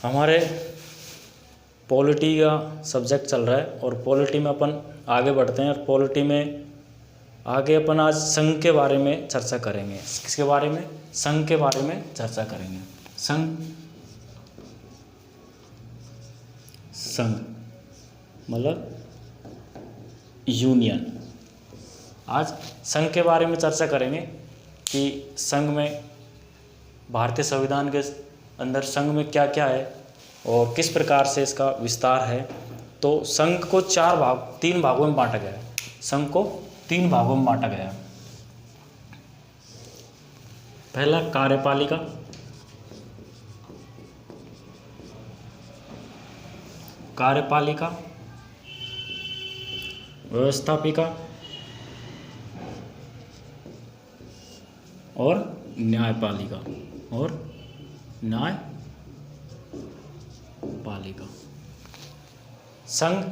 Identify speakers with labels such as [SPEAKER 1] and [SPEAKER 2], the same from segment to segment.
[SPEAKER 1] हमारे पॉलिटी का सब्जेक्ट चल रहा है और पॉलिटी में अपन आगे बढ़ते हैं। और पॉलिटी में आगे अपन आज संघ के बारे में चर्चा करेंगे। किसके बारे में? संघ के बारे में चर्चा करेंगे। संघ मतलब यूनियन। आज संघ के बारे में चर्चा करेंगे कि संघ में भारतीय संविधान के अंदर संघ में क्या क्या है और किस प्रकार से इसका विस्तार है। तो संघ को तीन भागों में बांटा गया है। संघ को 3 भागों में बांटा गया है। पहला कार्यपालिका, व्यवस्थापिका और न्यायपालिका संघ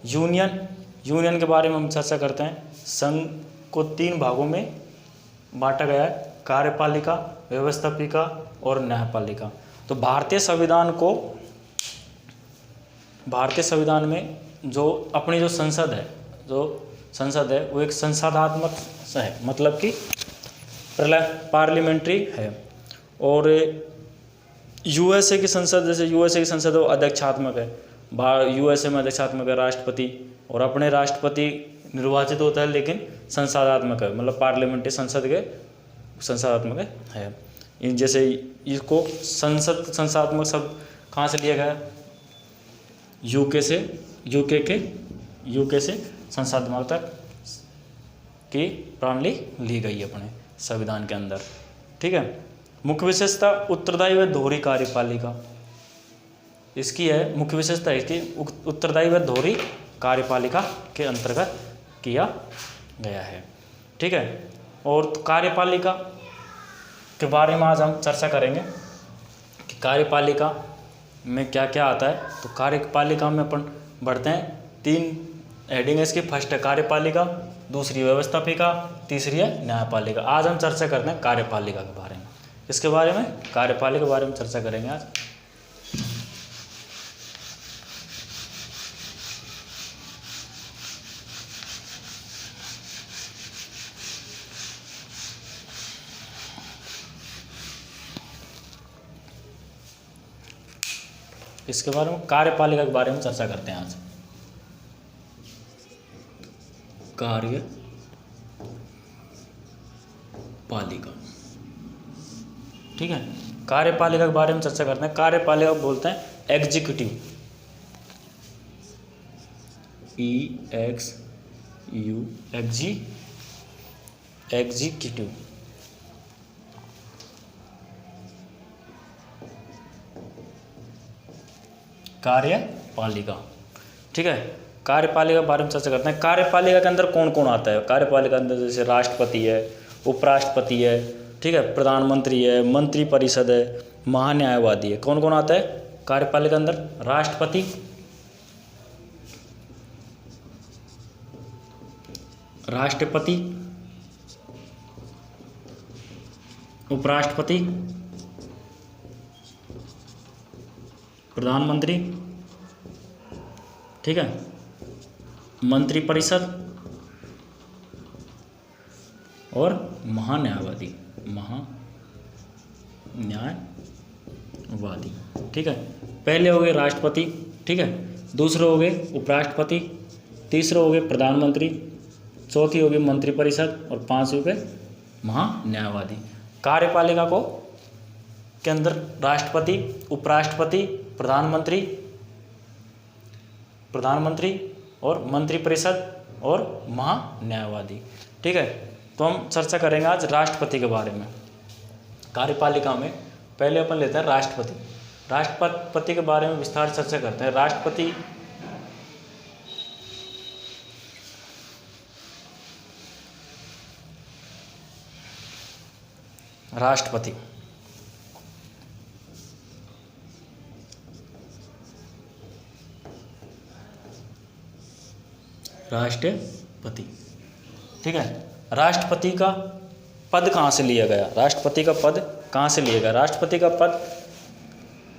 [SPEAKER 1] यूनियन के बारे में हम चर्चा करते हैं। संघ को 3 भागों में बांटा गया है, कार्यपालिका, व्यवस्थापिका और न्यायपालिका। तो भारतीय संविधान में जो अपनी जो संसद है वो एक संसदात्मक है, मतलब कि पार्लियामेंट्री है। और यूएसए की संसद, जैसे यूएसए की संसद वो अध्यक्षात्मक है। यूएसए में अध्यक्षात्मक है राष्ट्रपति, और अपने राष्ट्रपति निर्वाचित होता है लेकिन संसदात्मक है, मतलब पार्लियामेंट्री संसदात्मक है। जैसे इसको संसदात्मक शब्द कहाँ से लिया गया? यूके से संसदात्मकता की प्रणाली ली गई है अपने संविधान के अंदर। ठीक है। मुख्य विशेषता उत्तरदायी व दोहरी कार्यपालिका इसकी है। मुख्य विशेषता इसकी उत्तरदायी व दोहरी कार्यपालिका के अंतर्गत किया गया है। ठीक है। और कार्यपालिका के बारे में आज हम चर्चा करेंगे कि कार्यपालिका में क्या क्या आता है। तो कार्यपालिका में अपन बढ़ते हैं। 3 हेडिंग है इसकी। फर्स्ट है कार्यपालिका, दूसरी व्यवस्थापिका, तीसरी है न्यायपालिका। आज हम चर्चा करते हैं कार्यपालिका के बारे में। इसके बारे में कार्यपालिका के बारे में चर्चा करेंगे आज। इसके बारे में कार्यपालिका के बारे में चर्चा करते हैं आज। कार्यपालिका, ठीक है। कार्यपालिका के बारे में चर्चा करते हैं। कार्यपालिका बोलते हैं एग्जीक्यूटिव, एग्जीक्यूटिव। कार्यपालिका, ठीक है। कार्यपालिका के बारे में चर्चा करते हैं। कार्यपालिका के अंदर कौन कौन आता है? कार्यपालिका के अंदर जैसे राष्ट्रपति है, उपराष्ट्रपति है, ठीक है, प्रधानमंत्री है, मंत्रिपरिषद है, महान्यायवादी है। कौन कौन आता है कार्यपालिका के अंदर? राष्ट्रपति, उपराष्ट्रपति, प्रधानमंत्री, ठीक है, मंत्रिपरिषद और महान्यायवादी, ठीक है। पहले हो गए राष्ट्रपति, ठीक है, दूसरे हो गए उपराष्ट्रपति, तीसरे हो गए प्रधानमंत्री, चौथी हो गई मंत्रिपरिषद और 5 हो गए महान्यायवादी। कार्यपालिका के अंदर राष्ट्रपति, उपराष्ट्रपति, प्रधानमंत्री और मंत्रिपरिषद और महान्यायवादी, ठीक है। तो हम चर्चा करेंगे आज राष्ट्रपति के बारे में। कार्यपालिका में पहले अपन लेते हैं राष्ट्रपति के बारे में विस्तार चर्चा करते हैं। राष्ट्रपति राष्ट्रपति, ठीक है। राष्ट्रपति का पद कहाँ से लिया गया? राष्ट्रपति का पद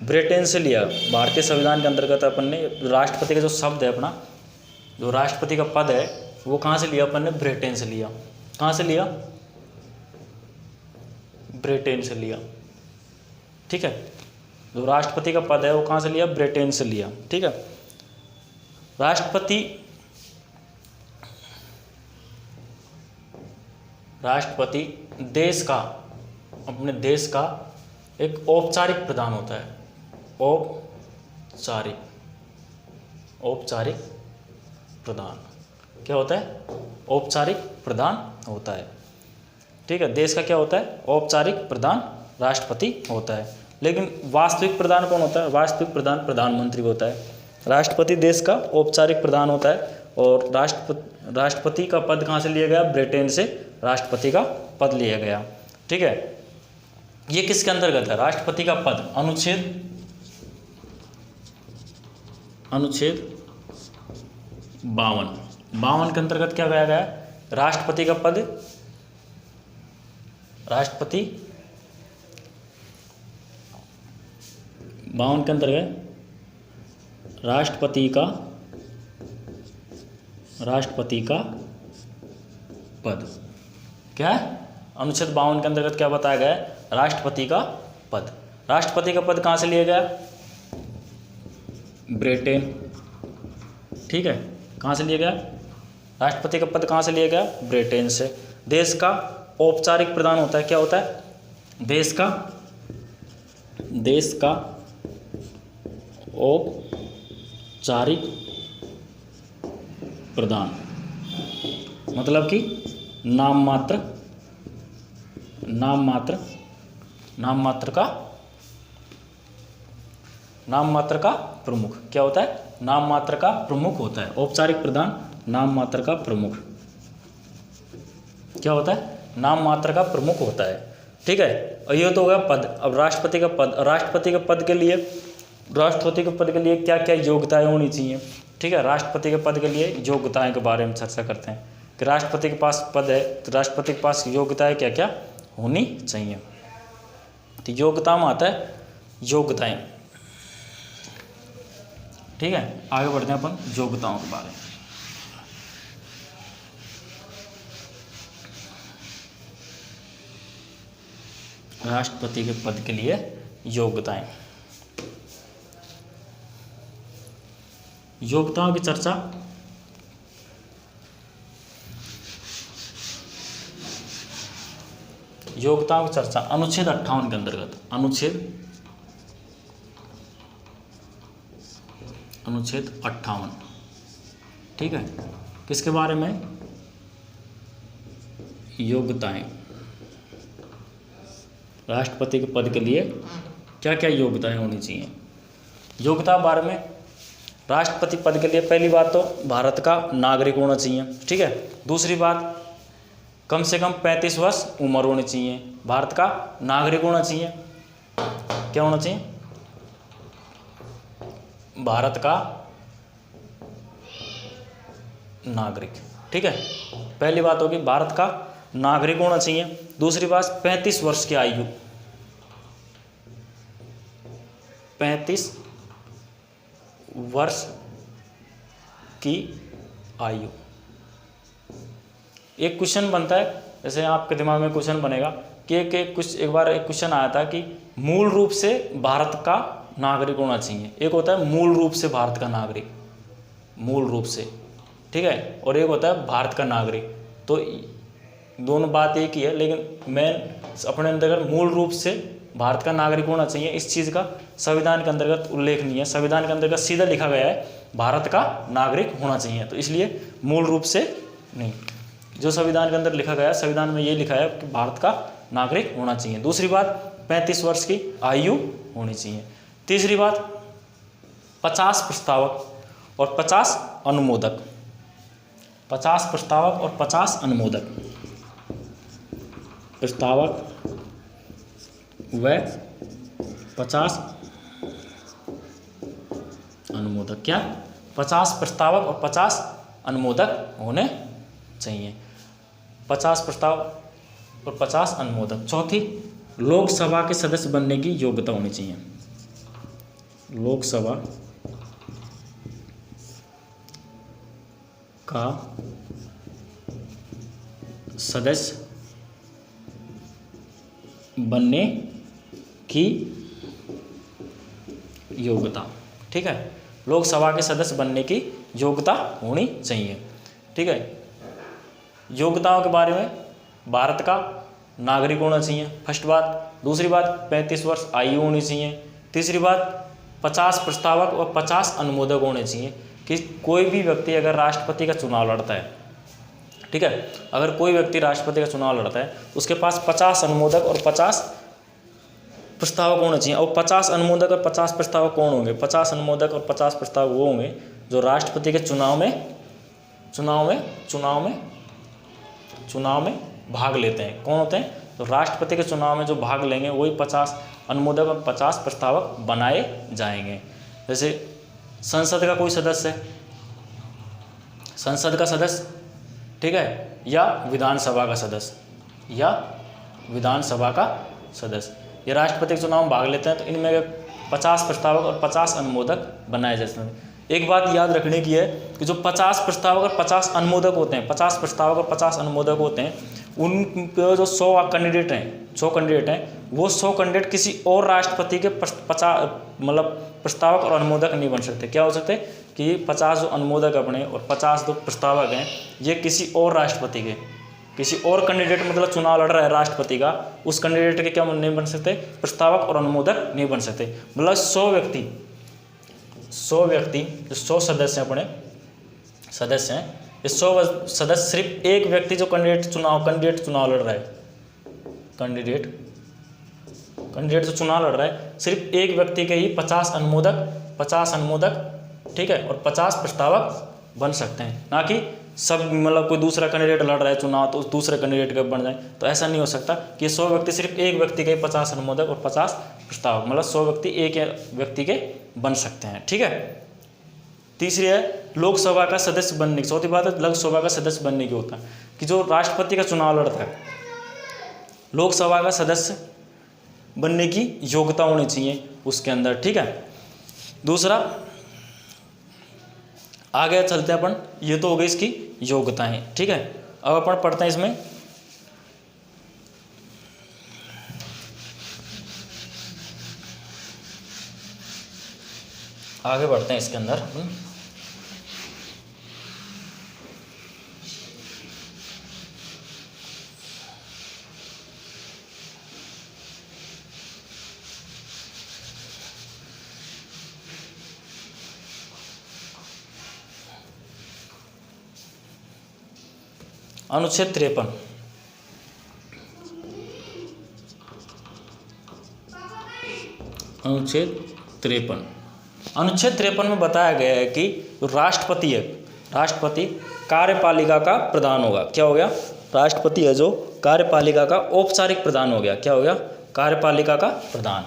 [SPEAKER 1] ब्रिटेन से लिया। भारतीय संविधान के अंतर्गत अपन ने राष्ट्रपति का जो शब्द है अपना, जो राष्ट्रपति का पद है, वो कहाँ से लिया अपन ने? ब्रिटेन से लिया। कहाँ से लिया? ब्रिटेन से लिया। ठीक है, जो राष्ट्रपति का पद है वो कहाँ से लिया? ब्रिटेन से लिया। ठीक है, राष्ट्रपति देश का, अपने देश का एक औपचारिक प्रधान होता है। औपचारिक प्रधान क्या होता है? औपचारिक प्रधान होता है। ठीक है, देश का क्या होता है? औपचारिक प्रधान राष्ट्रपति होता है। लेकिन वास्तविक प्रधान कौन होता है? वास्तविक प्रधान प्रधानमंत्री होता है। राष्ट्रपति देश का औपचारिक प्रधान होता है। और राष्ट्रपति का पद कहाँ से लिया गया? ब्रिटेन से राष्ट्रपति का पद लिया गया। ठीक है, ये किसके अंतर्गत है? राष्ट्रपति का पद अनुच्छेद 52 के अंतर्गत क्या कहा गया है? राष्ट्रपति का पद, राष्ट्रपति 52 के अंतर्गत राष्ट्रपति का पद क्या है? अनुच्छेद 52 के अंतर्गत क्या बताया गया है? राष्ट्रपति का पद। राष्ट्रपति का पद कहाँ से लिया गया? ब्रिटेन। ठीक है, कहाँ से लिया गया? राष्ट्रपति का पद कहाँ से लिया गया? ब्रिटेन से। देश का औपचारिक प्रधान होता है, क्या होता है? देश का औपचारिक प्रधान, मतलब कि नाम मात्र का प्रमुख क्या होता है? नाम मात्र का प्रमुख होता है। औपचारिक प्रधान नाम मात्र का प्रमुख क्या होता है? नाम मात्र का प्रमुख होता है। ठीक है, और ये तो हो गया पद। अब राष्ट्रपति का पद। राष्ट्रपति के पद के लिए क्या क्या योग्यताएं होनी चाहिए? ठीक है, राष्ट्रपति के पद के लिए योग्यताएं के बारे में चर्चा करते हैं कि राष्ट्रपति के पास पद है तो राष्ट्रपति के पास योग्यताएं क्या क्या होनी चाहिए। तो योग्यता में आता है योग्यताएं। ठीक है, आगे बढ़ते हैं अपन योग्यताओं के बारे में। राष्ट्रपति के पद के लिए योग्यताएं। योग्यताओं की चर्चा अनुच्छेद 58 के अंतर्गत, अनुच्छेद 58। ठीक है, किसके बारे में? योग्यताएं। राष्ट्रपति के पद के लिए क्या क्या योग्यताएं होनी चाहिए? योग्यता बारे में, राष्ट्रपति पद के लिए पहली बात तो भारत का नागरिक होना चाहिए। ठीक है, दूसरी बात कम से कम 35 वर्ष उम्र होनी चाहिए। भारत का नागरिक होना चाहिए। क्या होना चाहिए? भारत का नागरिक। ठीक है, पहली बात होगी भारत का नागरिक होना चाहिए। दूसरी बात 35 वर्ष की आयु, 35 वर्ष की आयु। एक क्वेश्चन बनता है, जैसे आपके दिमाग में क्वेश्चन बनेगा कि एक बार एक क्वेश्चन आया था कि मूल रूप से भारत का नागरिक होना चाहिए। एक होता है मूल रूप से भारत का नागरिक, मूल रूप से, ठीक है, और एक होता है भारत का नागरिक। तो दोनों बात एक ही है, लेकिन मैं अपने अंतर्गत मूल रूप से भारत का नागरिक होना चाहिए, इस चीज़ का संविधान के अंतर्गत उल्लेख नहीं है। संविधान के अंतर्गत सीधा लिखा गया है भारत का नागरिक होना चाहिए, तो इसलिए मूल रूप से नहीं। जो संविधान के अंदर लिखा गया, संविधान में ये लिखा है कि भारत का नागरिक होना चाहिए। दूसरी बात 35 वर्ष की आयु होनी चाहिए। तीसरी बात 50 प्रस्तावक और 50 अनुमोदक, 50 प्रस्तावक और 50 अनुमोदक, प्रस्तावक व 50 अनुमोदक। क्या? 50 प्रस्तावक और 50 अनुमोदक होने चाहिए। 50 प्रस्ताव और 50 अनुमोदक। चौथी, लोकसभा के सदस्य बनने की योग्यता होनी चाहिए। लोकसभा का सदस्य बनने की योग्यता। ठीक है, लोकसभा के सदस्य बनने की योग्यता होनी चाहिए। ठीक है, योग्यताओं के बारे में भारत का नागरिक होना चाहिए, फर्स्ट बात। दूसरी बात 35 वर्ष आयु होनी चाहिए। तीसरी बात 50 प्रस्तावक और 50 अनुमोदक होने चाहिए कि कोई भी व्यक्ति अगर राष्ट्रपति का चुनाव लड़ता है, ठीक है, अगर कोई व्यक्ति राष्ट्रपति का चुनाव लड़ता है तो उसके पास 50 अनुमोदक और 50 प्रस्तावक होने चाहिए। और 50 अनुमोदक और 50 प्रस्तावक कौन होंगे? 50 अनुमोदक और 50 प्रस्तावक वो होंगे जो राष्ट्रपति के चुनाव में भाग लेते हैं। कौन होते हैं? तो राष्ट्रपति के चुनाव में जो भाग लेंगे वही 50 अनुमोदक और 50 प्रस्तावक बनाए जाएंगे। जैसे संसद का कोई सदस्य है, संसद का सदस्य, ठीक है, या विधानसभा का सदस्य, ये राष्ट्रपति के चुनाव में भाग लेते हैं तो इनमें 50 प्रस्तावक और 50 अनुमोदक बनाए जाते हैं। एक बात याद रखने की है कि जो 50 प्रस्तावक और 50 अनुमोदक होते हैं, 50 प्रस्तावक और 50 अनुमोदक होते हैं, उन जो 100 कैंडिडेट हैं, वो 100 कैंडिडेट किसी और राष्ट्रपति के प्रस्तावक और अनुमोदक नहीं बन सकते। क्या हो सकते? कि 50 जो अनुमोदक अपने और 50 जो प्रस्तावक हैं, ये किसी और राष्ट्रपति के, किसी और कैंडिडेट मतलब चुनाव लड़ रहा है राष्ट्रपति का, उस कैंडिडेट के क्या नहीं बन सकते? प्रस्तावक और अनुमोदक नहीं बन सकते। मतलब 100 व्यक्ति जो 100 सदस्य हैं, अपने सदस्य हैं, ये 100 सदस्य सिर्फ एक व्यक्ति जो कैंडिडेट चुनाव लड़ रहा है, कैंडिडेट जो चुनाव लड़ रहा है, सिर्फ एक व्यक्ति के ही 50 अनुमोदक, ठीक है, और 50 प्रस्तावक बन सकते हैं। ना कि सब मतलब कोई दूसरा कैंडिडेट लड़ रहा है चुनाव तो उस दूसरे कैंडिडेट के बन जाए, तो ऐसा नहीं हो सकता कि 100 व्यक्ति सिर्फ एक व्यक्ति के 50 अनुमोदक और 50 प्रस्तावक, मतलब 100 व्यक्ति एक व्यक्ति के बन सकते हैं। ठीक है, तीसरी है लोकसभा का सदस्य बनने की। चौथी बात है लोकसभा का सदस्य बनने की होता है कि जो राष्ट्रपति का चुनाव लड़ता है, लोकसभा का सदस्य बनने की योग्यता होनी चाहिए उसके अंदर। ठीक है, दूसरा आगे चलते हैं अपन, ये तो हो गई इसकी योग्यताएं। ठीक है, अब अपन पढ़ते हैं इसमें आगे बढ़ते हैं इसके अंदर। अनुच्छेद 53, अनुच्छेद 53 में बताया गया है कि राष्ट्रपति कार्यपालिका का प्रधान होगा। क्या हो गया? राष्ट्रपति है जो कार्यपालिका का औपचारिक प्रधान हो गया। क्या हो गया? कार्यपालिका का प्रधान।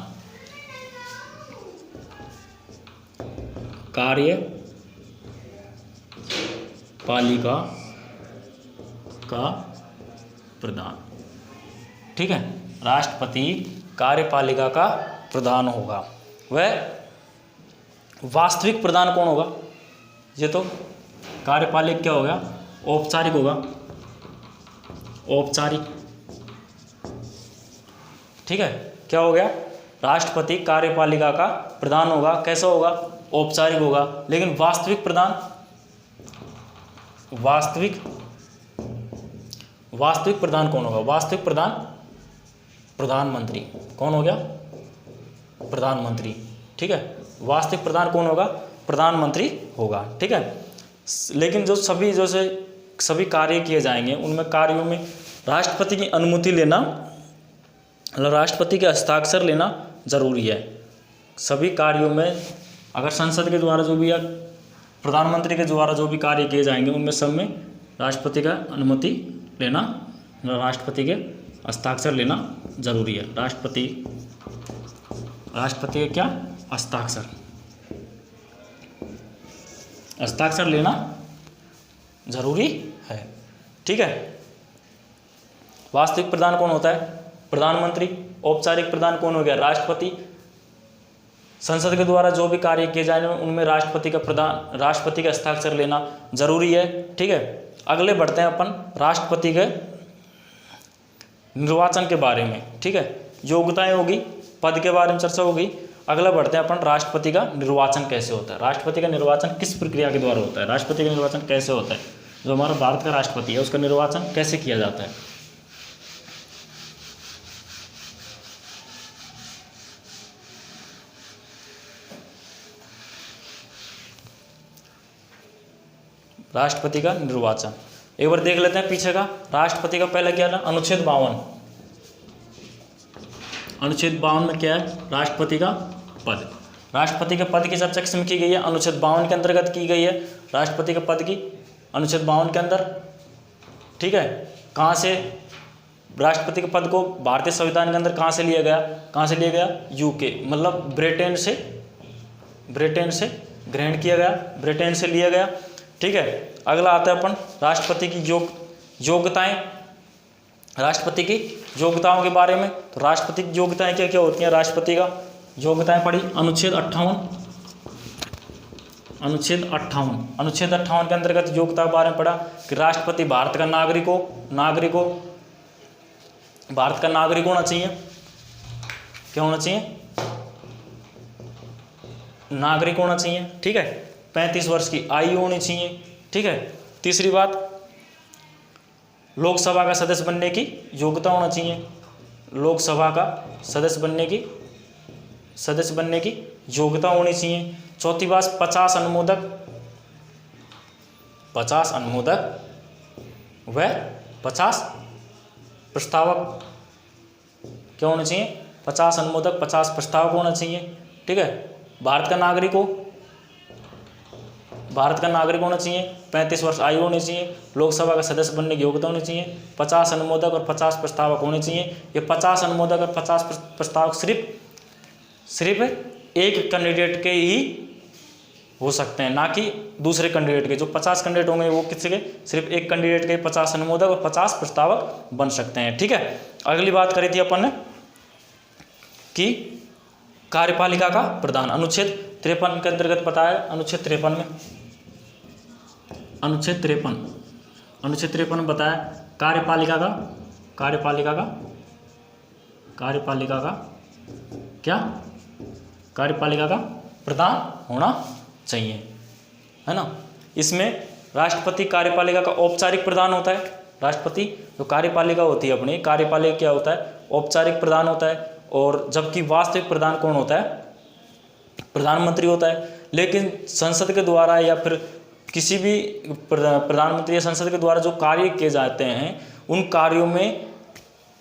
[SPEAKER 1] कार्यपालिका का प्रधान, ठीक है, राष्ट्रपति कार्यपालिका का प्रधान होगा। वह वास्तविक प्रधान कौन होगा? ये तो कार्यपालिक क्या होगा? औपचारिक होगा, औपचारिक। ठीक है, क्या हो गया? राष्ट्रपति कार्यपालिका का प्रधान होगा। कैसा होगा? औपचारिक होगा। लेकिन वास्तविक प्रधान, वास्तविक प्रधान कौन होगा? वास्तविक प्रधान प्रधानमंत्री। कौन हो गया? प्रधानमंत्री। ठीक है, वास्तविक प्रधान कौन होगा? प्रधानमंत्री होगा। ठीक है, लेकिन जो सभी कार्य किए जाएंगे उनमें कार्यों में राष्ट्रपति की अनुमति लेना, राष्ट्रपति के हस्ताक्षर लेना जरूरी है। सभी कार्यों में अगर संसद के द्वारा जो भी या प्रधानमंत्री के द्वारा जो भी कार्य किए जाएंगे उनमें सब में राष्ट्रपति का अनुमति लेना, राष्ट्रपति के हस्ताक्षर लेना जरूरी है। राष्ट्रपति के क्या? हस्ताक्षर लेना जरूरी है। ठीक है, वास्तविक प्रधान कौन होता है? प्रधानमंत्री। औपचारिक प्रधान कौन हो गया? राष्ट्रपति। संसद के द्वारा जो भी कार्य किए जाने उनमें राष्ट्रपति का हस्ताक्षर लेना जरूरी है। ठीक है, अगले बढ़ते हैं अपन राष्ट्रपति के निर्वाचन के बारे में। ठीक है, योग्यताएं होगी, पद के बारे में चर्चा होगी। अगला बढ़ते हैं अपन राष्ट्रपति का निर्वाचन कैसे होता है, राष्ट्रपति का निर्वाचन किस प्रक्रिया के द्वारा होता है, राष्ट्रपति का निर्वाचन कैसे होता है, जो हमारा भारत का राष्ट्रपति है उसका निर्वाचन कैसे किया जाता है। राष्ट्रपति का निर्वाचन एक बार देख लेते हैं पीछे का। राष्ट्रपति का पहला क्या था, अनुच्छेद 52। अनुच्छेद 52 में क्या है, राष्ट्रपति का पद। राष्ट्रपति के पद की चर्चा किसमें की गई है, अनुच्छेद 52 के अंतर्गत की गई है राष्ट्रपति के पद की, अनुच्छेद 52 के अंदर। ठीक है, कहाँ से राष्ट्रपति के पद को भारतीय संविधान के अंदर कहाँ से लिया गया, कहाँ से लिया गया, यूके मतलब ब्रिटेन से ग्रहण किया गया, ब्रिटेन से लिया गया। ठीक है, अगला आता है अपन राष्ट्रपति की योग्यताएं, राष्ट्रपति की योग्यताओं के बारे में। तो राष्ट्रपति की योग्यताएं क्या क्या होती हैं, राष्ट्रपति का योग्यताएं पढ़ी अनुच्छेद 58 के अंतर्गत योग्यता के बारे में पढ़ा कि राष्ट्रपति भारत का नागरिक होना चाहिए। क्या होना चाहिए, नागरिक होना चाहिए। ठीक है, 35 वर्ष की आयु होनी चाहिए। ठीक है, तीसरी बात लोकसभा का सदस्य बनने की योग्यता होना चाहिए, लोकसभा का सदस्य बनने की योग्यता होनी चाहिए। चौथी बात 50 अनुमोदक व 50 प्रस्तावक क्या होने चाहिए, 50 अनुमोदक 50 प्रस्तावक होना चाहिए। ठीक है, भारत का नागरिक होना चाहिए, 35 वर्ष आयु होनी चाहिए, लोकसभा का सदस्य बनने की योग्यता होनी चाहिए, 50 अनुमोदक और 50 प्रस्तावक होने चाहिए। ये 50 अनुमोदक और 50 प्रस्तावक सिर्फ एक कैंडिडेट के ही हो सकते हैं, ना कि दूसरे कैंडिडेट के। जो 50 कैंडिडेट होंगे वो किसी के, सिर्फ एक कैंडिडेट के 50 अनुमोदक और 50 प्रस्तावक बन सकते हैं। ठीक है, अगली बात करी थी अपन ने कि कार्यपालिका का प्रधान, अनुच्छेद 53 के अंतर्गत बताया। अनुच्छेद 53 में बताया कार्यपालिका का प्रधान होना चाहिए, है ना। इसमें राष्ट्रपति कार्यपालिका का औपचारिक प्रधान होता है। राष्ट्रपति जो कार्यपालिका होती है अपनी, कार्यपालिका क्या होता है, औपचारिक प्रधान होता है। और जबकि वास्तविक प्रधान कौन होता है, प्रधानमंत्री होता है। लेकिन संसद के द्वारा या फिर किसी भी प्रधानमंत्री या संसद के द्वारा जो कार्य किए जाते हैं उन कार्यों में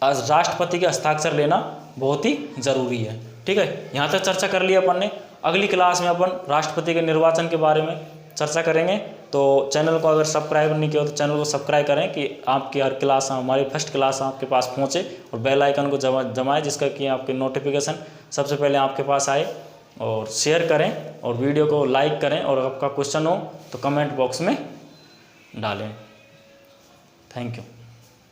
[SPEAKER 1] राष्ट्रपति के हस्ताक्षर लेना बहुत ही जरूरी है। ठीक है, यहाँ तक चर्चा कर लिया अपन ने। अगली क्लास में अपन राष्ट्रपति के निर्वाचन के बारे में चर्चा करेंगे। तो चैनल को अगर सब्सक्राइब नहीं किया तो चैनल को सब्सक्राइब करें कि आपकी हर क्लास, हमारी फर्स्ट क्लास आपके पास पहुँचे, और बेल आइकन को जमाएं जिसका कि आपकी नोटिफिकेशन सबसे पहले आपके पास आए। और शेयर करें और वीडियो को लाइक करें, और आपका क्वेश्चन हो तो कमेंट बॉक्स में डालें। Thank you.